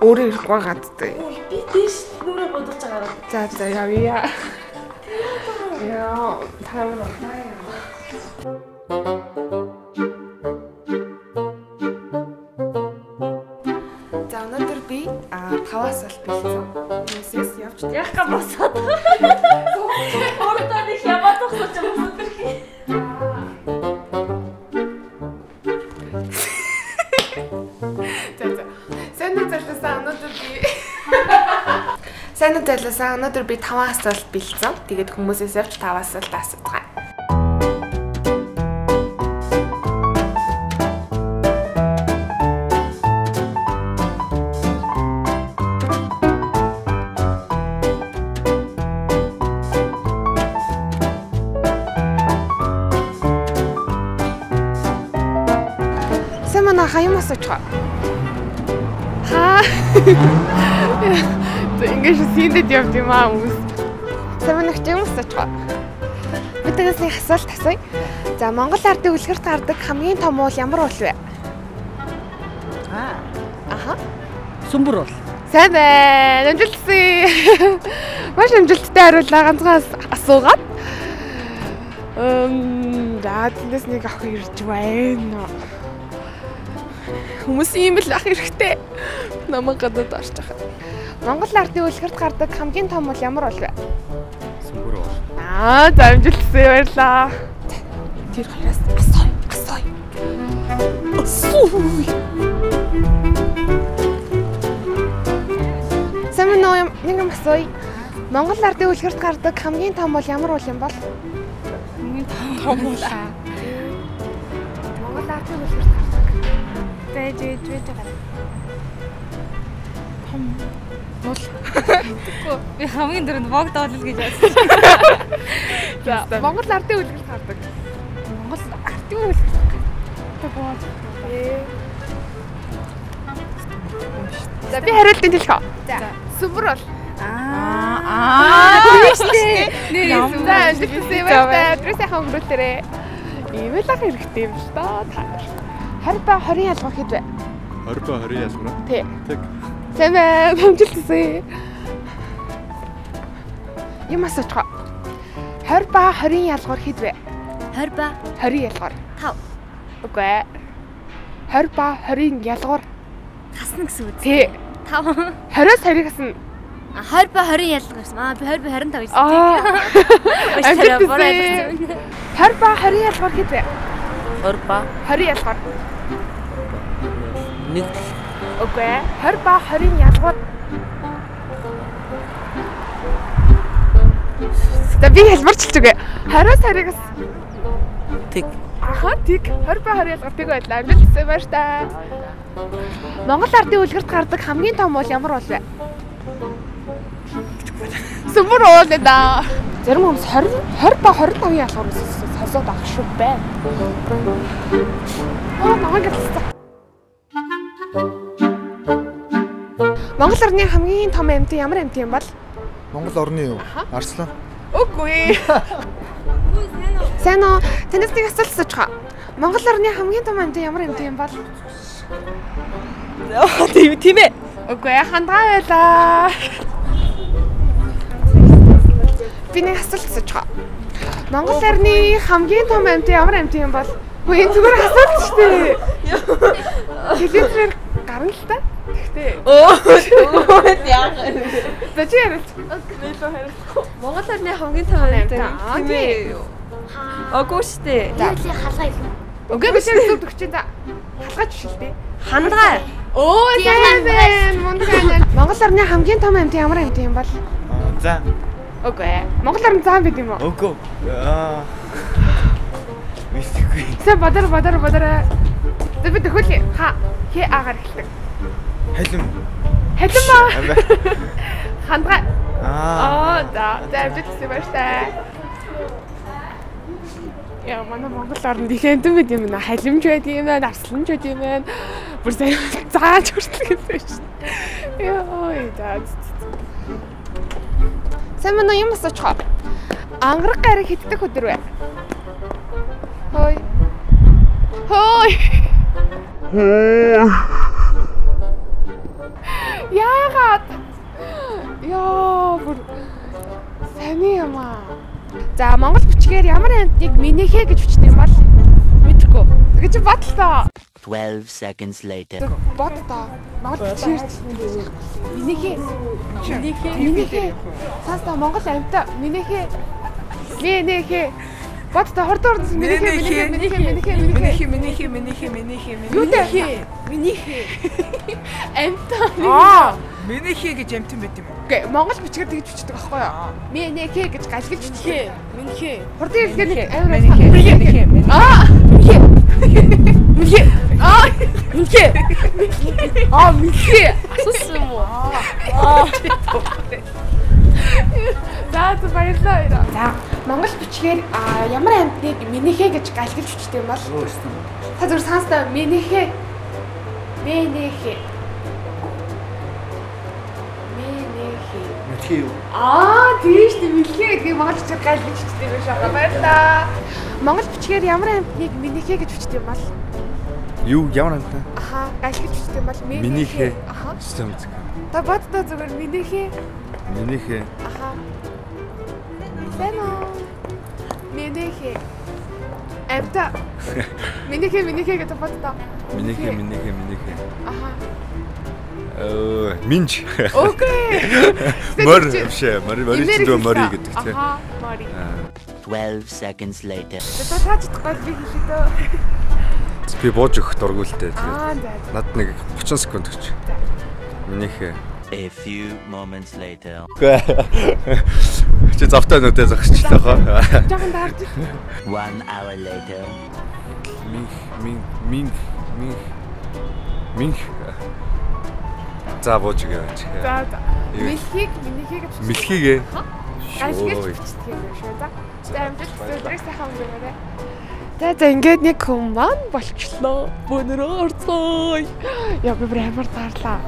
Өөрөө ирэхгүй гадтай. Би дэш нүрэ бодож байгаа. За явъя. Яа, тайван байна. За өнөөдөр би 5-аас аль бэлдсэн. Хүмүүсээс явж Яг га босоод. Ордоо их яваад тохсож байгаа өнөөдөр. Сайн удаалаасаа өнөөдөр би 5-аас аль бэлдсэн. Тэгээд хүмүүсээс явж 5-аас аль асуугаа. Сэмэна хаяма сочгаа. Ингэж синдэд явд юм аа хүмүүс. Сэмэнэгч юм сочгаа. Бидээс нэг асуулт асууя. За Монгол ардын үлгэрт гардаг хамгийн том уул ямар уул вэ? Аха. Сүмбэр уул. Сайн байна. Амжилтсан. Маш амжилттай хариуллаа ганцхан асуугаад. За тэндээс нэг ах ирж байна. Хүмүүс ийм л ах хэрэгтэй. Намайг гадаад орж байгаа. Монгол ардын үлгэрт гардаг хамгийн том уул ямар уул вэ? Сүмбэр уул. За амжилтсан баярлаа. Тэр хоёроос асууя. Сэмэн нэг юм асууя. Монгол ардын үлгэрт гардаг хамгийн том уул ямар уул юм бол? Том уул. Монгол ардын үлгэрт гардаг. Дэж байгаа. Би хамгийн дөрөнд вог доолол гэж бодсон. За Монгол ардын үлгэрт гардаг. Монгол ардын үлгэрт гардаг. За би хариултыг хэлэх. За сүмбэр бол. Тийштэй. Нэр юм. За амжилтсан баярлалаа. Өдрөөсөө хөнгөрүүлээрээ. Ийм л ах хэрэгтэй юм шүү дээ. 20 ба 20 ялгах хэд вэ? 20 ба 20 ялгах. Тий. Тэг. Сайн байна. Амжилтсан. Юм асуучих. 20 ба 20 ялгуур хэд вэ? 20 ба 20 ялгуур. 5. Үгүй ээ. 20 ба 20 ялгуур. Хасна гэсэн үг. Тий. 5. 20-оос 20 гэсэн. 20 ба 20 ялгаарсан. Би 20 ба 25 гэсэн. Амжилтсан. 20 ба 20 ялгуур хэд вэ? 20 ба 20 ялгуур. 1. Үгүй ээ. 20 ба 20 ялгуур. За би хэлбэрчилж үгүй. 20-оос 20-аас Тэг. Аха тэг 20 ба 20 ялгуур тэг байлаа. Амжилтсан байна та. Монгол ардын үлгэрт гардаг хамгийн том уул ямар уул вэ? Сүмбэр уул да. Зарим хүмүүс 20 ба 25 ялгуур сонсоод авах шүү байна. Намайг гэлсэн. Монгол орны хамгийн том амьтан ямар амьтан юм бол? Монгол орны юу? Арслан. Үгүй. Сайн уу? Танаас нэг асуулт асуучих. Монгол орны хамгийн том амьтан ямар амьтан юм бол? Тийм ээ. Үгүй хандгаа байлаа. Би нэг асуулт асуучих. Монгол орны хамгийн том амьтан ямар амьтан юм бол? Үгүй энэ зүгээр асуулт шүү дээ. Телевизээр гарна л та. Тэгтээ. Яг. За чи яриач. Монгол орны хамгийн том амьтан. Тийм ээ. Агуу штэ. Яалийн халгай. Үгүй биш зөв төгчэн за. Халгаач шүү дээ. Хандгаа. Оо сайн байна. Мундаг. Монгол орны хамгийн том амьтан ямар амьтан юм бол? За. Үгүй. Монгол орны зам бид юм уу? Үгүй. Мисгүй. Сэ бадар. Тэ бид хөл хэ агаар эхэлдэг. Халим. Халим ба. Хандгаа. За бид баяртай. Яа манай Монгол орнд их амьтан байд юм байна. Халимж байд юм байна, арсланж байд юм байна. Бүр сайн зааж хүртэл гэсэн шүү дээ. Яа за. Сайн мөн юм асуучих. Ангараг гараг хитдэг өдөр вэ? Хой. Яа, бүр сайн юм аа. За, монгол бичгээр ямар амтныг минийхээ гэж бичдэг юм бол мэдэхгүй. Тэгэж бат л тоо. 12 seconds later. Бот тоо. Монгол бичгээр минийхээ. Цаастаа монгол амтаа минийхээ. Бот тоо хордоор минийхээ. Юу дээ? Минийхээ. Амтаа. Минийхээ гэж амт юм байт юм уу? Гэ монгол бичгээр тэгж бичдэг аахгүй юу? Минийхээ гэж галгилж бичдэг. Минийхээ. Хурдан хэлэхэд амар Минийхээ. Минийхээ. Асуусан юм уу? За баярлалаа. За монгол бичгээр ямар амтныг минийхээ гэж галгилж бичдэг юм бол та зөв санстаа минийхээ. Тийш тийм мэлхээ гэдгийг монгол бичгээр гайлж бичдэг юм шиг байна. Монгол бичгээр ямар амтныг минийхээ гэж бичдэг юм бол Юу ямар амтаа? аха гайлж бичдэг юм бол Минийхээ. Аха. Систем үзэг. Та боддоо зүгээр минийхээ. Минийхээ. Аха. Сэно. Минийхээ. Амта. Минийхээ гэдэг боддоо. Минийхээ. Аха. Минж. Окей. Мор вообще, мори чинь мори гэдэг тийм. Аха, мори. 12 seconds later. Та таачдахгүй би хэлээ. Би бууж өгөх дургуултай. Аа, за. Над нэг 30 секунд өгч. Минийхээ. A few moments later. Чи завтай нүдэ зогсчихлаа хоо. Жаахан даарч. 1 hour later. Минь. За бууж өгөөч. За. Минийхээ гэж. Мэлхийгээ. Гайлгаж бичдэг юм шүү. За амжилт өдрийг сайхан өнгөрөөрэй. За ингээд нэг хүн маань болчихлоо. Бөөнөрөө орцгоё. Яа би бүр амар таарлаа.